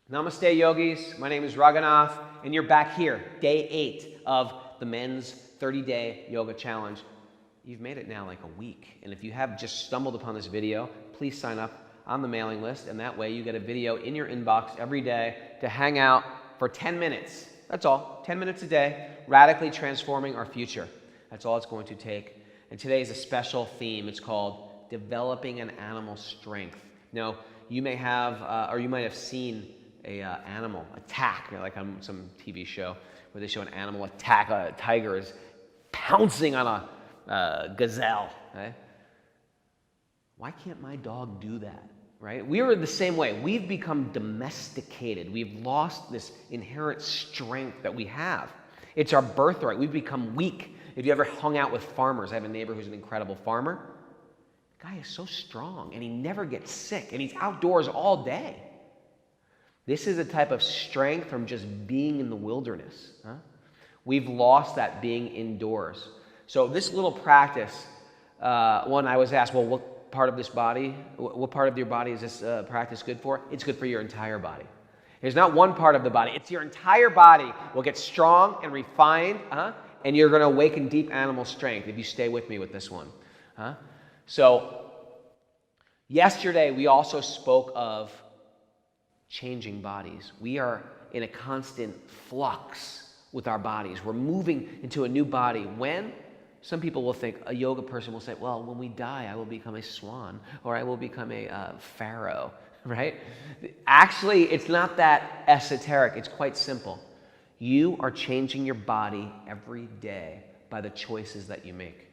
Namaste, yogis. My name is Raghunath, and you're back here, day 8 of the Men's 30-Day Yoga Challenge. You've made it now like a week, and if you have just stumbled upon this video, please sign up on the mailing list, and that way you get a video in your inbox every day to hang out for 10 minutes. That's all, 10 minutes a day, radically transforming our future. That's all it's going to take. And today is a special theme. It's called Developing an Animal Strength. Now, you may have, or you might have seen a animal attack, like on some TV show where they show an animal attack. A tiger is pouncing on a gazelle. Right? Why can't my dog do that? Right? We are the same way. We've become domesticated. We've lost this inherent strength that we have. It's our birthright. We've become weak. If you ever hung out with farmers, I have a neighbor who's an incredible farmer. The guy is so strong, and he never gets sick, and he's outdoors all day. This is a type of strength from just being in the wilderness. Huh? We've lost that being indoors. So this little practice, one I was asked, well, what part of this body, what part of your body is this practice good for? It's good for your entire body. There's not one part of the body. It's your entire body will get strong and refined, and you're going to awaken deep animal strength if you stay with me with this one. So yesterday we also spoke of changing bodies. We are in a constant flux with our bodies. We're moving into a new body. When? Some people will think, a yoga person will say, well, when we die, I will become a swan, or I will become a pharaoh, right? Actually, it's not that esoteric. It's quite simple. You are changing your body every day by the choices that you make.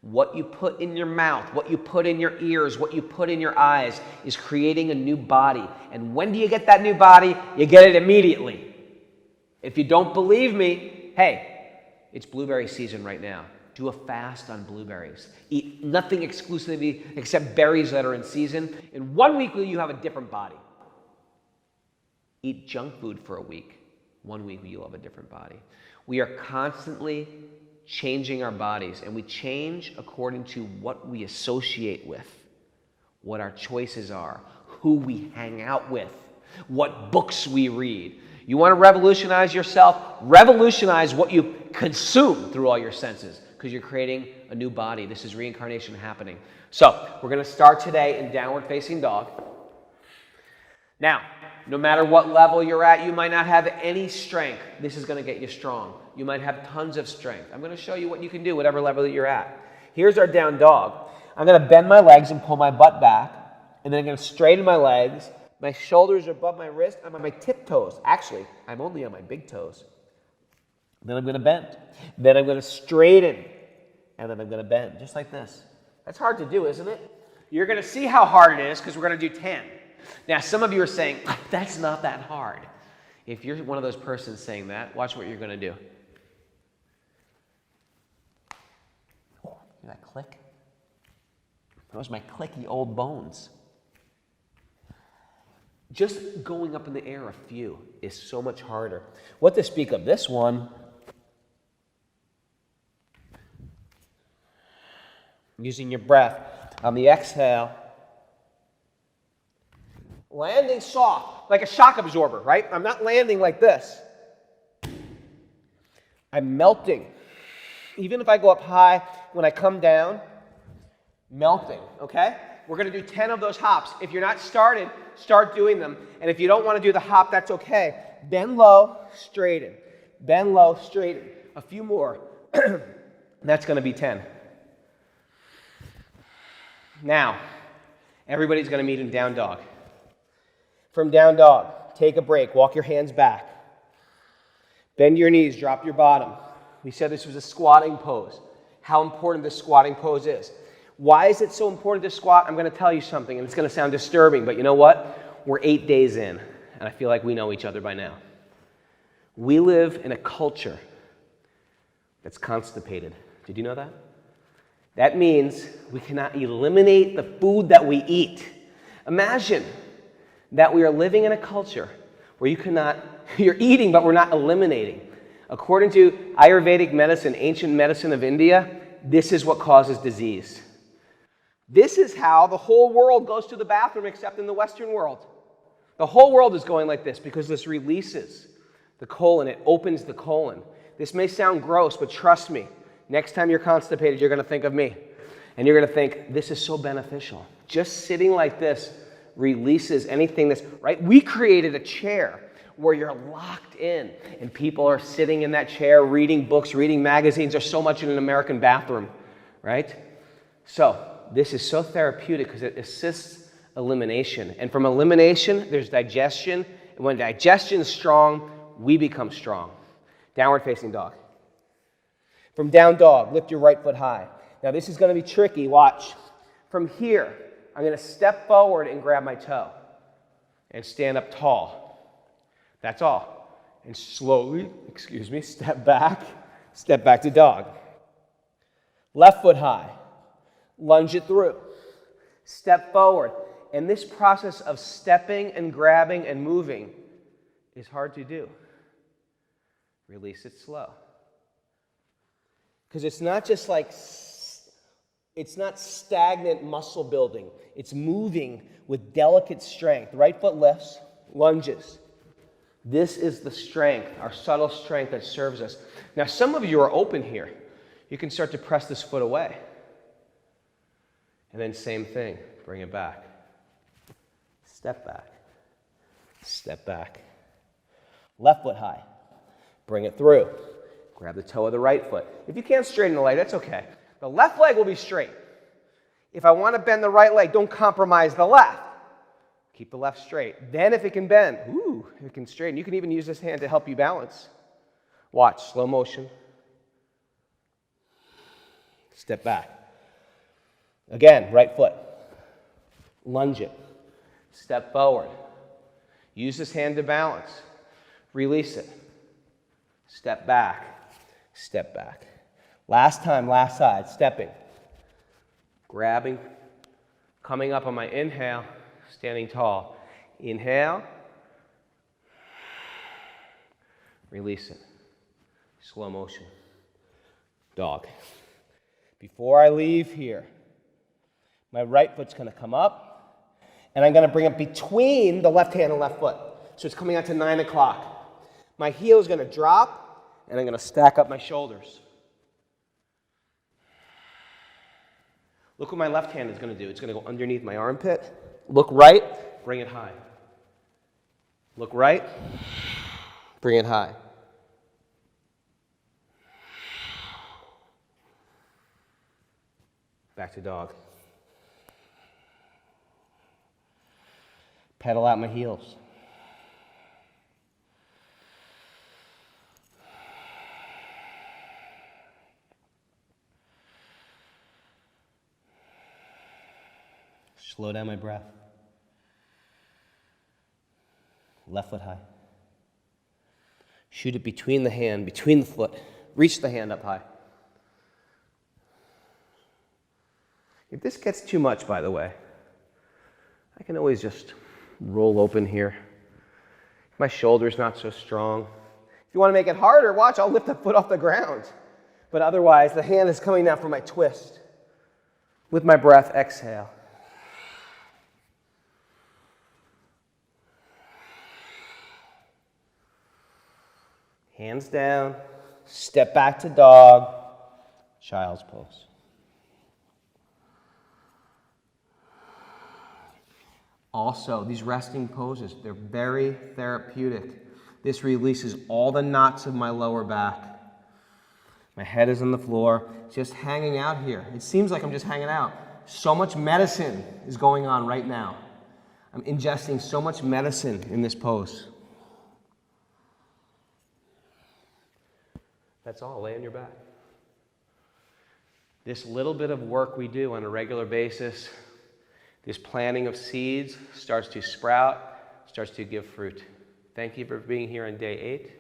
What you put in your mouth, what you put in your ears, what you put in your eyes is creating a new body. And when do you get that new body? You get it immediately. If you don't believe me, hey, it's blueberry season right now. Do a fast on blueberries. Eat nothing exclusively except berries that are in season. In 1 week, you have a different body. Eat junk food for a week. 1 week, you'll have a different body. We are constantly changing our bodies, and we change according to what we associate with, what our choices are, who we hang out with, what books we read. You want to revolutionize yourself? Revolutionize what you consume through all your senses, because you're creating a new body. This is reincarnation happening. So we're going to start today in downward facing dog. Now, no matter what level you're at, you might not have any strength. This is going to get you strong. You might have tons of strength. I'm going to show you what you can do, whatever level that you're at. Here's our down dog. I'm going to bend my legs and pull my butt back, and then I'm going to straighten my legs. My shoulders are above my wrist. I'm on my tiptoes. Actually, I'm only on my big toes. Then I'm going to bend. Then I'm going to straighten, and then I'm going to bend, just like this. That's hard to do, isn't it? You're going to see how hard it is because we're going to do 10. Now, some of you are saying, that's not that hard. If you're one of those persons saying that, watch what you're going to do. Oh, hear that click? Those are my clicky old bones. Just going up in the air a few is so much harder. What to speak of this one? Using your breath on the exhale. Landing soft, like a shock absorber, right? I'm not landing like this. I'm melting. Even if I go up high, when I come down, melting, okay? We're going to do 10 of those hops. If you're not started, start doing them. And if you don't want to do the hop, that's okay. Bend low, straighten. Bend low, straighten. A few more. That's going to be 10. Now, everybody's going to meet in down dog. From down dog, take a break. Walk your hands back. Bend your knees, drop your bottom. We said this was a squatting pose. How important this squatting pose is. Why is it so important to squat? I'm going to tell you something, and it's going to sound disturbing, but you know what? We're 8 days in, and I feel like we know each other by now. We live in a culture that's constipated. Did you know that? That means we cannot eliminate the food that we eat. Imagine that we are living in a culture where you're eating, but we're not eliminating. According to Ayurvedic medicine, ancient medicine of India, this is what causes disease. This is how the whole world goes to the bathroom except in the Western world. The whole world is going like this because this releases the colon. It opens the colon. This may sound gross, but trust me, next time you're constipated, you're going to think of me. And you're going to think, this is so beneficial. Just sitting like this releases anything that's, right? We created a chair where you're locked in and people are sitting in that chair reading books, reading magazines. There's so much in an American bathroom, right? So this is so therapeutic because it assists elimination. And from elimination, there's digestion. And when digestion is strong, we become strong. Downward facing dog. From down dog, lift your right foot high. Now this is going to be tricky. Watch. From here, I'm going to step forward and grab my toe and stand up tall. That's all. And slowly, step back to dog. Left foot high. Lunge it through. Step forward. And this process of stepping and grabbing and moving is hard to do. Release it slow. Because it's not just like, it's not stagnant muscle building. It's moving with delicate strength. Right foot lifts, lunges. This is the strength, our subtle strength that serves us. Now, some of you are open here. You can start to press this foot away. And then same thing, bring it back. Step back. Step back. Left foot high. Bring it through. Grab the toe of the right foot. If you can't straighten the leg, that's okay. The left leg will be straight. If I want to bend the right leg, don't compromise the left. Keep the left straight. Then if it can bend, it can straighten. You can even use this hand to help you balance. Watch, slow motion. Step back. Again, right foot. Lunge it. Step forward. Use this hand to balance. Release it. Step back. Step back. Last time, last side, stepping. Grabbing. Coming up on my inhale, standing tall. Inhale. Release it. Slow motion. Dog. Before I leave here, my right foot's going to come up, and I'm going to bring it between the left hand and left foot. So it's coming out to 9 o'clock. My heel is going to drop, and I'm going to stack up my shoulders. Look what my left hand is going to do. It's going to go underneath my armpit. Look right, bring it high. Look right, bring it high. Back to dog. Pedal out my heels. Slow down my breath. Left foot high. Shoot it between the hand, between the foot. Reach the hand up high. If this gets too much, by the way, I can always just roll open here. If my shoulder's not so strong. If you want to make it harder, watch, I'll lift the foot off the ground. But otherwise, the hand is coming down for my twist. With my breath, exhale. Hands down, step back to dog, child's pose. Also, these resting poses, they're very therapeutic. This releases all the knots of my lower back. My head is on the floor, just hanging out here. It seems like I'm just hanging out. So much medicine is going on right now. I'm ingesting so much medicine in this pose. That's all, lay on your back. This little bit of work we do on a regular basis, this planting of seeds starts to sprout, starts to give fruit. Thank you for being here on day 8.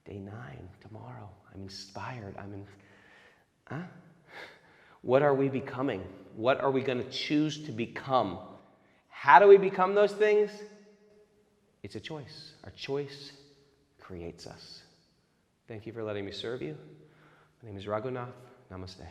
Day 9, tomorrow. I'm inspired. What are we becoming? What are we going to choose to become? How do we become those things? It's a choice. Our choice creates us. Thank you for letting me serve you. My name is Raghunath. Namaste.